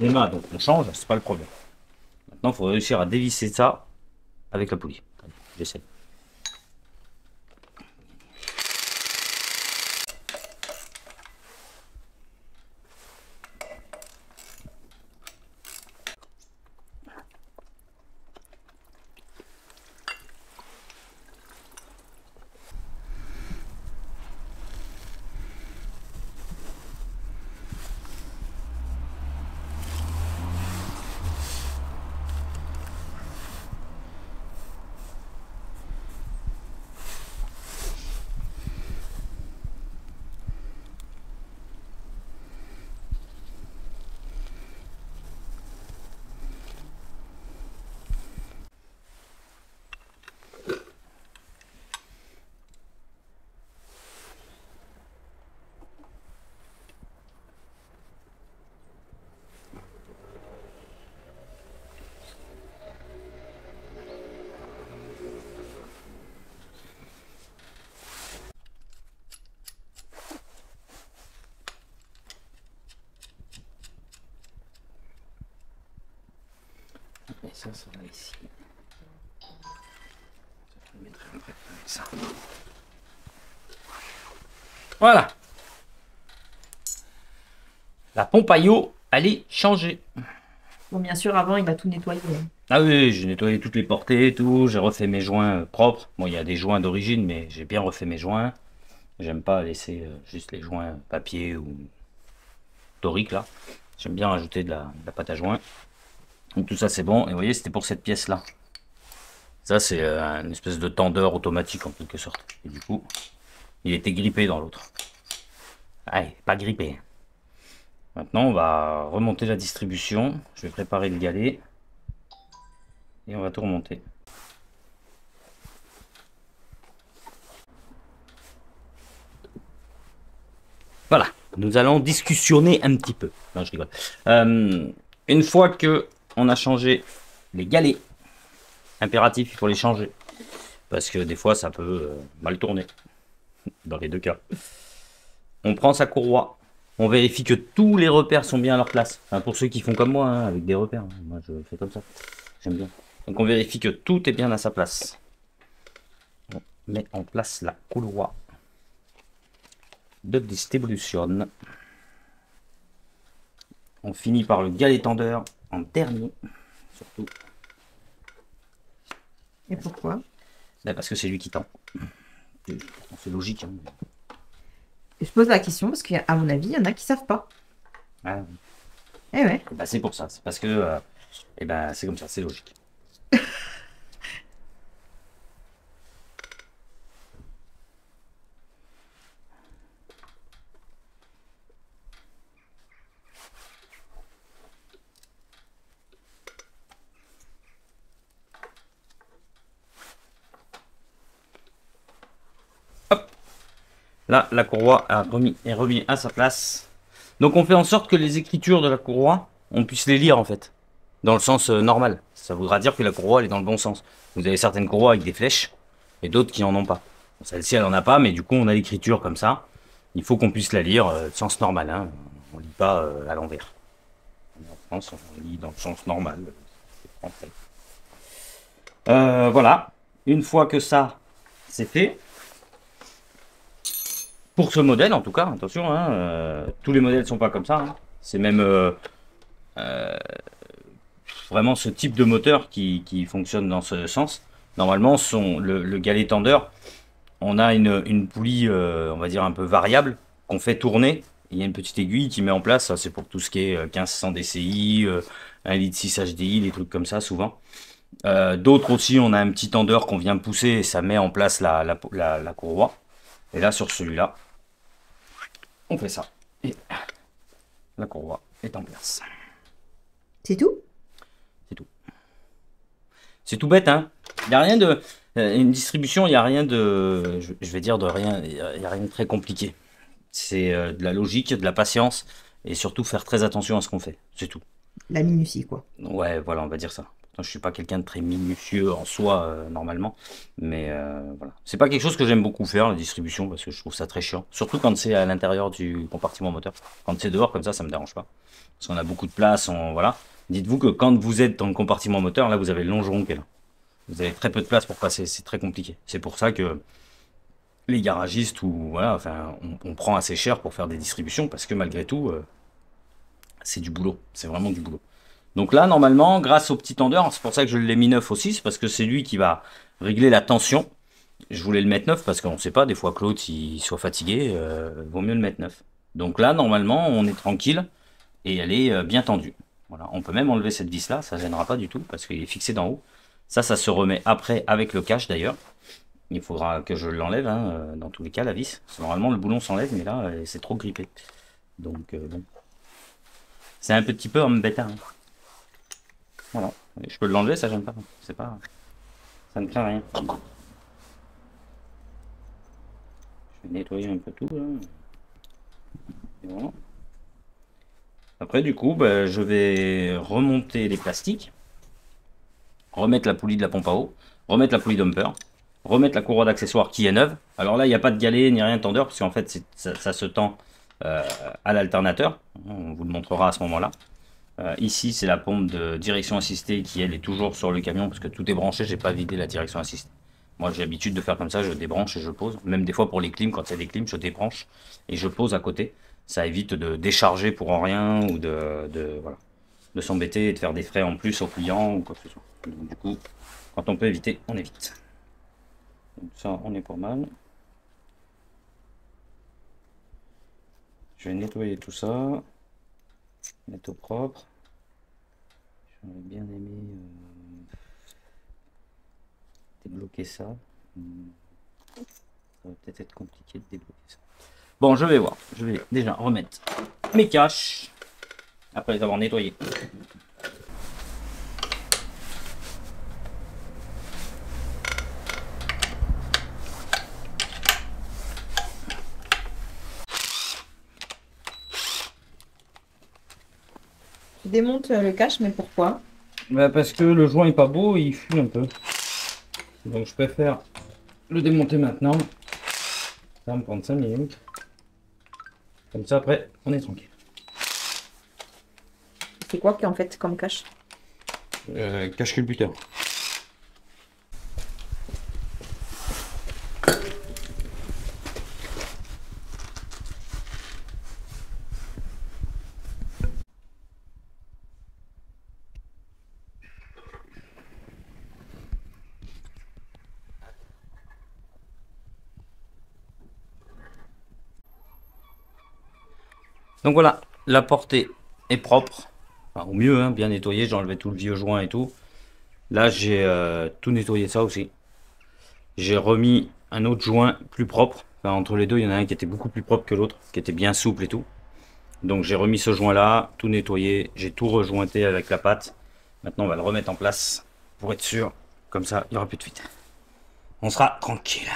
Les mains, donc on change, c'est pas le problème. Maintenant, il faut réussir à dévisser ça avec la poulie. Allez, j'essaie. Et ça va ici. Je mettrai un peu avec ça. Voilà. La pompe à eau, elle est changée. Bon, bien sûr, avant, il va tout nettoyer. Ah oui, j'ai nettoyé toutes les portées et tout. J'ai refait mes joints propres. Bon, il y a des joints d'origine, mais j'ai bien refait mes joints. J'aime pas laisser juste les joints papier ou torique là. J'aime bien rajouter de la pâte à joint. Donc tout ça c'est bon. Et vous voyez, c'était pour cette pièce là. Ça c'est une espèce de tendeur automatique en quelque sorte. Et du coup, il était grippé dans l'autre. Ah, pas grippé. Maintenant, on va remonter la distribution. Je vais préparer le galet. Et on va tout remonter. Voilà, nous allons discussionner un petit peu. Non, je rigole. Une fois que on a changé les galets, impératif, il faut les changer. Parce que des fois, ça peut mal tourner. Dans les deux cas. On prend sa courroie. On vérifie que tous les repères sont bien à leur place. Enfin, pour ceux qui font comme moi, hein, avec des repères. Moi, je fais comme ça. J'aime bien. Donc, on vérifie que tout est bien à sa place. On met en place la courroie de distribution. On finit par le galet tendeur en dernier. Surtout. Et pourquoi? Ben parce que c'est lui qui tend. C'est logique. Hein. Je pose la question parce qu'à mon avis, il y en a qui savent pas. Ah, Eh ouais. ben c'est pour ça. C'est parce que ben, c'est comme ça, c'est logique. Hop. Là, la courroie est remise à sa place. Donc on fait en sorte que les écritures de la courroie, on puisse les lire en fait. Dans le sens normal. Ça voudra dire que la courroie elle est dans le bon sens. Vous avez certaines courroies avec des flèches et d'autres qui en ont pas. Celle-ci elle en a pas, mais du coup on a l'écriture comme ça. Il faut qu'on puisse la lire sens normal. Hein. On lit pas à l'envers. En France on lit dans le sens normal. C'est français. Voilà. Une fois que ça c'est fait. Pour ce modèle en tout cas, attention, hein, tous les modèles sont pas comme ça. Hein. C'est même vraiment ce type de moteur qui fonctionne dans ce sens. Normalement, le galet tendeur, on a une poulie, on va dire un peu variable, qu'on fait tourner. Il y a une petite aiguille qui met en place, ça c'est pour tout ce qui est 1500 DCI, 1 litre 6 HDI, des trucs comme ça souvent. D'autres aussi, on a un petit tendeur qu'on vient pousser et ça met en place la courroie. Et là, sur celui-là, on fait ça. Et la courroie est en place. C'est tout? C'est tout. C'est tout bête, hein. Il n'y a rien de... Une distribution, il n'y a rien de... Je vais dire de rien... Il n'y a rien de très compliqué. C'est de la logique, de la patience. Et surtout faire très attention à ce qu'on fait. C'est tout. La minutie, quoi. Ouais, voilà, on va dire ça. Je suis pas quelqu'un de très minutieux en soi, normalement. Mais voilà. C'est pas quelque chose que j'aime beaucoup faire, la distribution, parce que je trouve ça très chiant. Surtout quand c'est à l'intérieur du compartiment moteur. Quand c'est dehors, comme ça me dérange pas. Parce qu'on a beaucoup de place, voilà. Dites-vous que quand vous êtes dans le compartiment moteur, là, vous avez le longeron qui est là. Vous avez très peu de place pour passer, c'est très compliqué. C'est pour ça que les garagistes, ou voilà, enfin, on prend assez cher pour faire des distributions, parce que malgré tout, c'est du boulot. C'est vraiment du boulot. Donc là, normalement, grâce au petit tendeur, c'est pour ça que je l'ai mis neuf aussi, c'est parce que c'est lui qui va régler la tension. Je voulais le mettre neuf parce qu'on ne sait pas, des fois que l'autre il soit fatigué, vaut mieux le mettre neuf. Donc là, normalement, on est tranquille et elle est bien tendue. Voilà. On peut même enlever cette vis là, ça ne gênera pas du tout parce qu'il est fixé d'en haut. Ça se remet après avec le cache d'ailleurs. Il faudra que je l'enlève, hein, dans tous les cas, la vis. Normalement, le boulon s'enlève, mais là, c'est trop grippé. Donc, bon. C'est un petit peu embêtant. Hein. Voilà. Je peux l'enlever, ça gêne pas. C'est pas. Ça ne craint rien. Je vais nettoyer un peu tout. Là. Et voilà. Après, du coup, bah, je vais remonter les plastiques. Remettre la poulie de la pompe à eau. Remettre la poulie dumper. Remettre la courroie d'accessoires qui est neuve. Alors là, il n'y a pas de galet ni rien de tendeur, parce qu'en fait, ça se tend à l'alternateur. On vous le montrera à ce moment-là. Ici, c'est la pompe de direction assistée qui, elle, est toujours sur le camion parce que tout est branché. J'ai pas vidé la direction assistée. Moi, j'ai l'habitude de faire comme ça. Je débranche et je pose. Même des fois pour les clims, quand il y a des clims, je débranche et je pose à côté. Ça évite de décharger pour en rien ou voilà, de s'embêter et de faire des frais en plus aux clients ou quoi que ce soit. Donc, du coup, quand on peut éviter, on évite. Donc ça, on est pas mal. Je vais nettoyer tout ça. Mettre au propre. J'aurais bien aimé débloquer ça. Ça va peut-être être compliqué de débloquer ça. Bon, je vais voir. Je vais déjà remettre mes caches après les avoir nettoyés. Tu démontes le cache, mais pourquoi? Bah parce que le joint est pas beau, il fuit un peu. Donc je préfère le démonter maintenant. Ça va me prendre 5 minutes. Comme ça après, on est tranquille. C'est quoi en fait comme cache? Cache culbuteur. Donc voilà, la portée est propre, enfin, au mieux, hein, bien nettoyé. J'ai enlevé tout le vieux joint et tout. Là, j'ai tout nettoyé ça aussi. J'ai remis un autre joint plus propre. Enfin, entre les deux, il y en a un qui était beaucoup plus propre que l'autre, qui était bien souple et tout. Donc j'ai remis ce joint là, tout nettoyé. J'ai tout rejointé avec la pâte. Maintenant, on va le remettre en place pour être sûr. Comme ça, il n'y aura plus de fuite. On sera tranquille.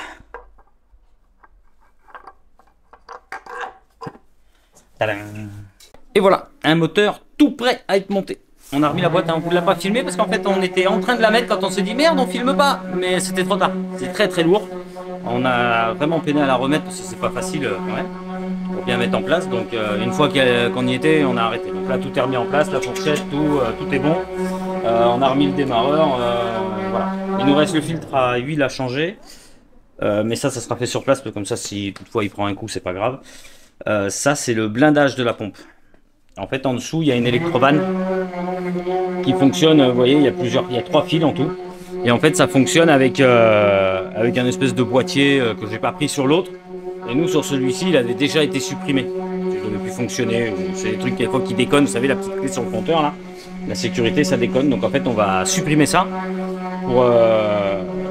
Et voilà, un moteur tout prêt à être monté. On a remis la boîte, hein, on ne l'a pas filmé parce qu'en fait on était en train de la mettre quand on s'est dit merde on filme pas. Mais c'était trop tard, c'est très très lourd. On a vraiment peiné à la remettre parce que c'est pas facile quand même pour bien mettre en place. Donc une fois qu'on y était, on a arrêté. Donc là tout est remis en place, la fourchette, tout est bon. On a remis le démarreur, voilà. Il nous reste le filtre à huile à changer. Mais ça sera fait sur place, comme ça si toutefois il prend un coup c'est pas grave. Ça c'est le blindage de la pompe. En fait en dessous il y a une électrobanne qui fonctionne, vous voyez il y a 3 fils en tout. Et en fait ça fonctionne avec un espèce de boîtier que j'ai pas pris sur l'autre. Et nous sur celui-ci il avait déjà été supprimé. Il devait plus fonctionner. C'est des trucs quelquefois qui déconnent, vous savez la petite clé sur le compteur là. La sécurité ça déconne, donc en fait on va supprimer ça pour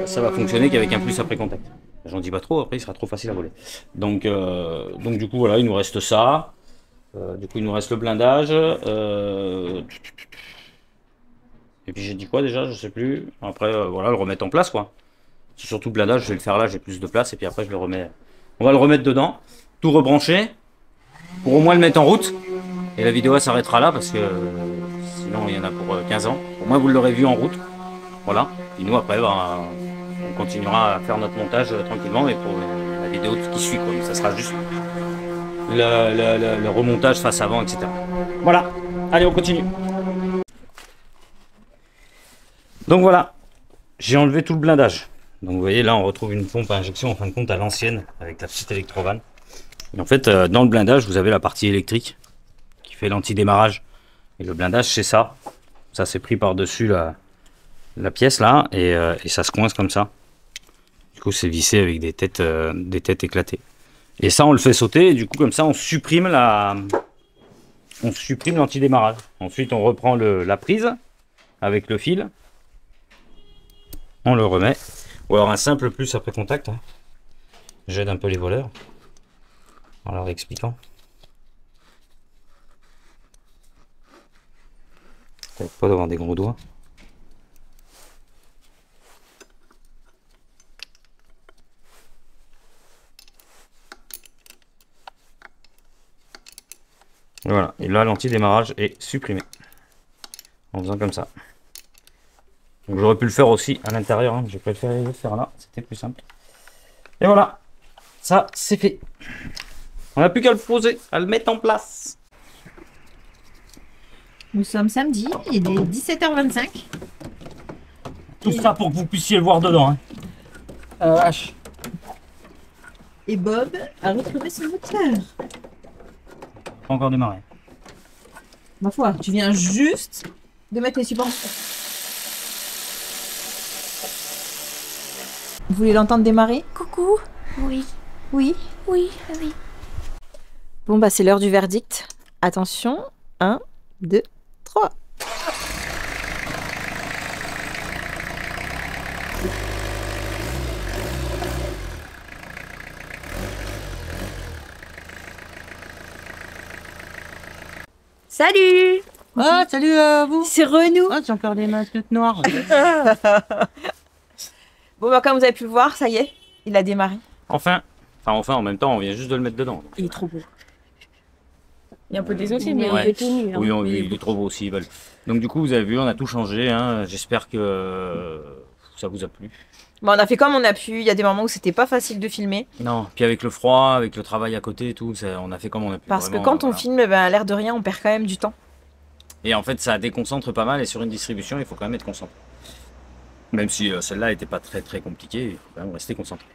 ça va fonctionner qu'avec un plus après contact. J'en dis pas trop, après il sera trop facile à voler. Donc du coup voilà, il nous reste ça. Du coup il nous reste le blindage. Et puis j'ai dit quoi déjà, je sais plus. Après voilà, le remettre en place quoi. C'est surtout le blindage, je vais le faire là, j'ai plus de place et puis après je le remets. On va le remettre dedans, tout rebrancher pour au moins le mettre en route. Et la vidéo s'arrêtera là parce que sinon il y en a pour 15 ans. Au moins vous l'aurez vu en route. Voilà. Et nous après, on continuera à faire notre montage tranquillement et pour la vidéo qui suit, quoi. Mais ça sera juste le remontage face avant, etc. Voilà. Allez, on continue. Donc voilà, j'ai enlevé tout le blindage. Donc vous voyez là, on retrouve une pompe à injection en fin de compte à l'ancienne avec la petite électrovanne. Et en fait, dans le blindage, vous avez la partie électrique qui fait l'anti-démarrage. Et le blindage, c'est ça. Ça, c'est pris par-dessus la pièce là et ça se coince comme ça. Du coup, c'est vissé avec des têtes éclatées. Et ça, on le fait sauter et du coup, comme ça, on supprime l'anti-démarrage. Ensuite, on reprend la prise avec le fil. On le remet. Ou alors un simple plus après contact. Hein. J'aide un peu les voleurs en leur expliquant. Peut-être pas d'avoir des gros doigts. Voilà, et là l'anti-démarrage est supprimé en faisant comme ça. Donc j'aurais pu le faire aussi à l'intérieur, hein. J'ai préféré le faire là, c'était plus simple. Et voilà, ça c'est fait. On n'a plus qu'à le poser, à le mettre en place. Nous sommes samedi, il est 17h25. Tout ça pour que vous puissiez le voir dedans. Hein. Et Bob a retrouvé son moteur. Pas encore démarré. Ma foi, tu viens juste de mettre les supports. Vous voulez l'entendre démarrer? Coucou. Oui, Oui. oui, oui. Bon, bah c'est l'heure du verdict. Attention, 1, 2, 3. Salut. Ah, salut à vous. C'est Renou. Ah, j'ai encore des mains toutes noires. Bon, bah comme vous avez pu le voir, ça y est, il a démarré. Enfin, en même temps, on vient juste de le mettre dedans. Il est trop beau. Il y a un peu des autres, Mais mais Ouais. il est tout nu. hein. Oui, Mais il est trop beau aussi. Ils veulent. Donc du coup, vous avez vu, on a tout changé. Hein. J'espère que ça vous a plu. Bon, on a fait comme on a pu. Il y a des moments où c'était pas facile de filmer. Non, puis avec le froid, avec le travail à côté et tout, on a fait comme on a pu. Parce vraiment, que quand on voilà. filme, ben, à l'air de rien, on perd quand même du temps. Et en fait, ça déconcentre pas mal. Et sur une distribution, il faut quand même être concentré. Même si celle-là n'était pas très très compliquée, il faut quand même rester concentré.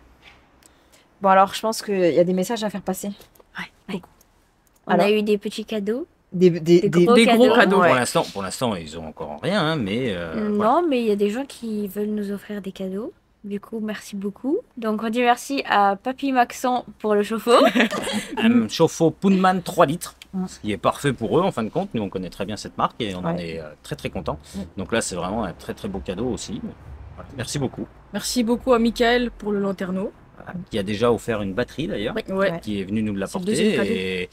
Bon, alors je pense qu'il y a des messages à faire passer. on Alors a eu des petits cadeaux. Des gros cadeaux. Ouais. Pour l'instant, ils ont encore rien, hein, mais non, voilà. mais il y a des gens qui veulent nous offrir des cadeaux. Du coup, merci beaucoup. Donc, on dit merci à Papy Maxon pour le chauffe-eau. Un chauffe-eau Poonman 3 litres, ce qui est parfait pour eux en fin de compte. Nous, on connaît très bien cette marque et on en est très très content. Donc là, c'est vraiment un très très beau cadeau aussi. Voilà. Merci beaucoup. merci beaucoup à Michael pour le lanterneau. Qui a déjà offert une batterie d'ailleurs. Ouais. Ouais. Qui est venu nous C'est le l'apporter deuxième cadeau. et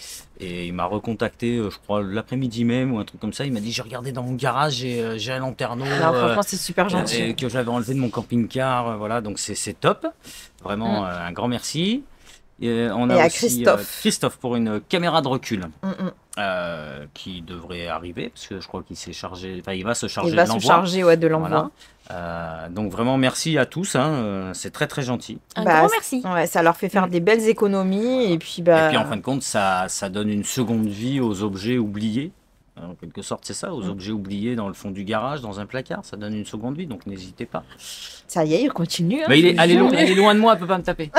il m'a recontacté, je crois, l'après-midi même ou un truc comme ça. Il m'a dit j'ai regardé dans mon garage et j'ai un lanterneau Non, franchement, c'est super gentil. que j'avais enlevé de mon camping-car. Voilà, donc c'est top. Vraiment, un grand merci. Et on a Et à aussi Christophe pour une caméra de recul qui devrait arriver parce que je crois qu'il s'est chargé, enfin il va se charger Il va de se l'envoi. charger de l'envoi. Voilà. Donc vraiment merci à tous, hein, c'est très très gentil. Un Bah, grand merci. Ouais, ça leur fait faire des belles économies et puis bah. Et puis en fin de compte, ça donne une seconde vie aux objets oubliés. En quelque sorte, c'est ça, aux objets oubliés dans le fond du garage, dans un placard, ça donne une seconde vie, donc n'hésitez pas. Ça y est, il continue. Hein, Mais elle est loin de moi, elle peut pas me taper.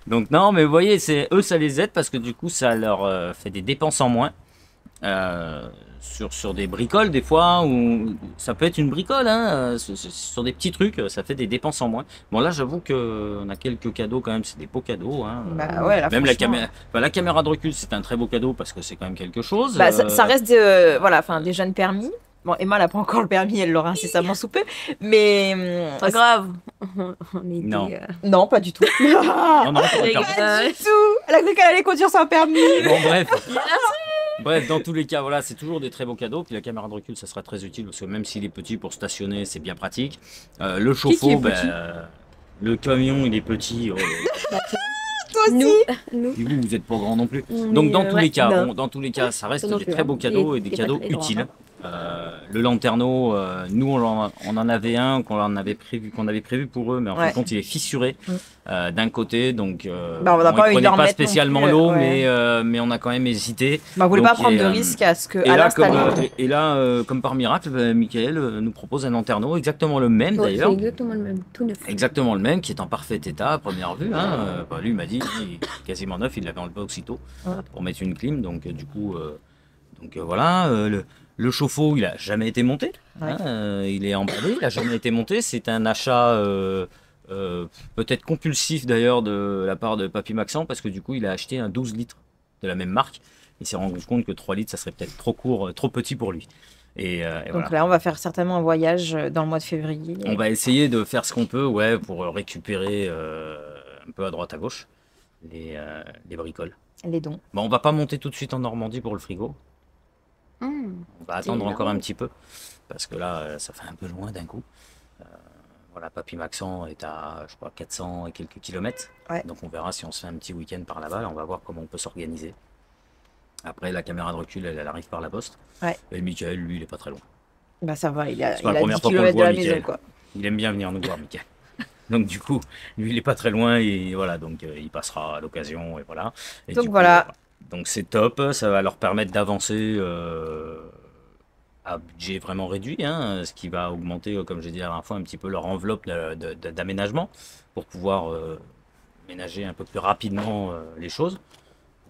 Donc non, mais vous voyez, eux, ça les aide parce que du coup, ça leur fait des dépenses en moins. Sur des bricoles des fois, ou ça peut être une bricole, hein, sur des petits trucs, ça fait des dépenses en moins. Bon là j'avoue qu'on a quelques cadeaux quand même, c'est des beaux cadeaux. Hein. Bah ouais, là, même la franchement. caméra, la caméra de recul c'est un très beau cadeau parce que c'est quand même quelque chose. Bah, ça reste voilà, enfin, des jeunes permis. Bon, Emma n'a pas encore le permis, elle l'aura incessamment sous peu. Mais. Pas grave. On est Non. des, Non, pas du tout. Non, non, faudrait Les faire- gars. du tout. Elle a cru qu'elle allait conduire sans permis. Bon bref. Bref, dans tous les cas, voilà, c'est toujours des très beaux cadeaux. Puis la caméra de recul, ça sera très utile parce que même s'il est petit pour stationner, c'est bien pratique. Le Qui est chauffe-eau, petit le camion, il est petit. Toi, toi aussi. Nous. Et vous n'êtes pas grand non plus. On Donc est, dans tous ouais, les cas, non. bon, dans tous les cas, ça reste Ça non des plus, très hein. beaux cadeaux et Il des est pas cadeaux très grand, utiles. hein. Le lanterneau, nous on en avait un qu'on avait prévu pour eux, mais en fin Ouais. de compte il est fissuré d'un côté, donc Bah, on n'a pas il envie de prenait leur pas mettre non spécialement plus, l'eau, ouais. mais on a quand même hésité. Bah, on voulait Donc, pas prendre et, de risque à ce que Et à là, comme, l'installer. comme par miracle, Michael nous propose un lanterneau exactement le même Ouais, d'ailleurs. c'est exactement le même, tout neuf. Exactement le même, qui est en parfait état à première vue. Hein. Lui il m'a dit, il est quasiment neuf, il l'avait enlevé aussitôt pour mettre une clim. Donc du coup, voilà. Le chauffe-eau, il a jamais été monté. Ouais. Hein. Il est emballé, il a jamais été monté. C'est un achat peut-être compulsif d'ailleurs de la part de Papy Maxent, parce que du coup, il a acheté un 12 litres de la même marque. Il s'est rendu compte que 3 litres, ça serait peut-être trop court, trop petit pour lui. Et Donc voilà. là, on va faire certainement un voyage dans le mois de février. On va essayer de faire ce qu'on peut, ouais, pour récupérer un peu à droite à gauche les bricoles. Les dons. Bon, on va pas monter tout de suite en Normandie pour le frigo. Mmh. On va attendre énorme. encore un petit peu parce que là, ça fait un peu loin d'un coup. Voilà, Papy Maxent est à, je crois, 400 et quelques kilomètres. Ouais. Donc on verra si on se fait un petit week-end par là-bas. Là, on va voir comment on peut s'organiser. Après, la caméra de recul, elle arrive par la poste. Ouais. Et Michael, lui, il est pas très loin. Bah ça va, il a, C'est pas il la a première 10 fois qu'on le km de voit, la Mickaël. maison, quoi. Il aime bien venir nous voir, Michael. Donc du coup, lui, il est pas très loin et voilà, donc il passera à l'occasion et voilà. Et Donc du coup, voilà. Donc c'est top, ça va leur permettre d'avancer à budget vraiment réduit, hein, ce qui va augmenter, comme j'ai dit la dernière fois, un petit peu leur enveloppe d'aménagement pour pouvoir ménager un peu plus rapidement les choses.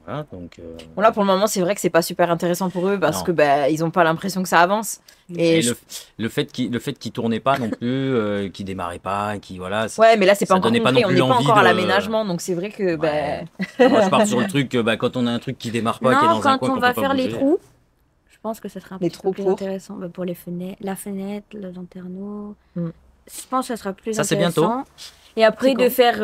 Voilà, donc, Bon là pour le moment c'est vrai que c'est pas super intéressant pour eux parce Non. que bah, ils ont pas l'impression que ça avance. et Et le fait qu'ils tournaient pas non plus, qu'ils démarraient pas, qui voilà. ouais mais là c'est pas ça encore donnait pas compris, non on plus n'est pas l'envie encore à de- l'aménagement donc c'est vrai que Ouais. bah, Moi je pars sur le truc, quand on a un truc qui démarre pas, qui est Non, dans un quand coin on qu'on va peut pas faire les bouger. trous, je pense que ça sera un Les petit trous peu plus pour intéressant. Bah, pour les fenêtres, la fenêtre, le lanterneau. Mm. Je pense que ça sera plus Ça, c'est intéressant. Et après C'est de quand faire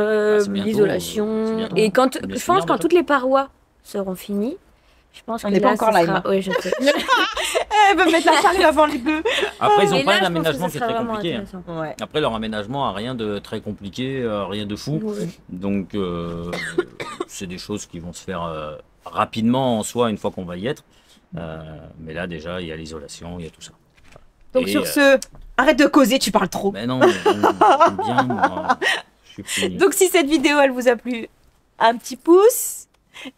c'est bientôt, l'isolation. c'est bientôt. Et quand, C'est bien je finir, pense quand déjà. toutes les parois seront finies, je pense On que n'est pas là, encore ça là, sera... Emma. Ouais, je sais. elle veut mettre la charrue avant les bœufs. Après, ils Et ont pas là, un je pense que aménagement ça qui est sera très vraiment compliqué. Hein. intéressant. Ouais. Après, leur aménagement a rien de très compliqué, rien de fou. Ouais. Donc, c'est des choses qui vont se faire rapidement en soi une fois qu'on va y être. Mais là, déjà, il y a l'isolation, il y a tout ça. Donc Et, sur ce, arrête de causer, tu parles trop. Mais non, mais bon, j'aime bien, moi. Je suis fini. Donc si cette vidéo elle vous a plu, un petit pouce.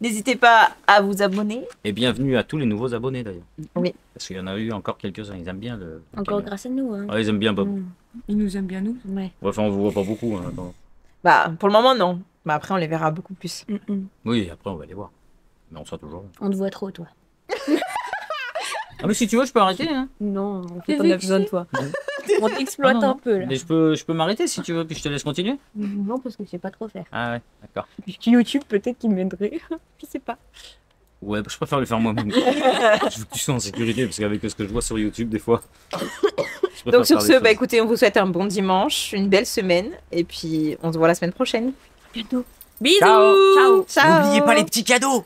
N'hésitez pas à vous abonner. Et bienvenue à tous les nouveaux abonnés d'ailleurs. Oui. Parce qu'il y en a eu encore quelques-uns, ils aiment bien le. Encore le- grâce à nous. Hein. Ouais, ils aiment bien Bob. Mm. Ils nous aiment bien, nous. Ouais. Enfin, on vous voit pas beaucoup. Hein, attends. Bah pour le moment non. Mais après on les verra beaucoup plus. Oui, après, on va les voir. Mais on sera toujours là. On te voit trop, toi. Ah, mais si tu veux, je peux arrêter. Hein. Non, on T'es fait pas vexé besoin de toi. On t'exploite Ah, non, un peu, là. Mais je peux m'arrêter si tu veux, puis je te laisse continuer. Non, parce que je sais pas trop faire. Ah ouais, d'accord. YouTube, peut-être qu'il m'aiderait. Je sais pas. Ouais, je préfère le faire moi-même. Je veux que tu sois en sécurité, parce qu'avec ce que je vois sur YouTube, des fois. je préfère Donc sur faire ce, des bah choses. écoutez, on vous souhaite un bon dimanche, une belle semaine. Et puis on se voit la semaine prochaine. Bientôt. Bisous. Ciao. N'oubliez pas les petits cadeaux!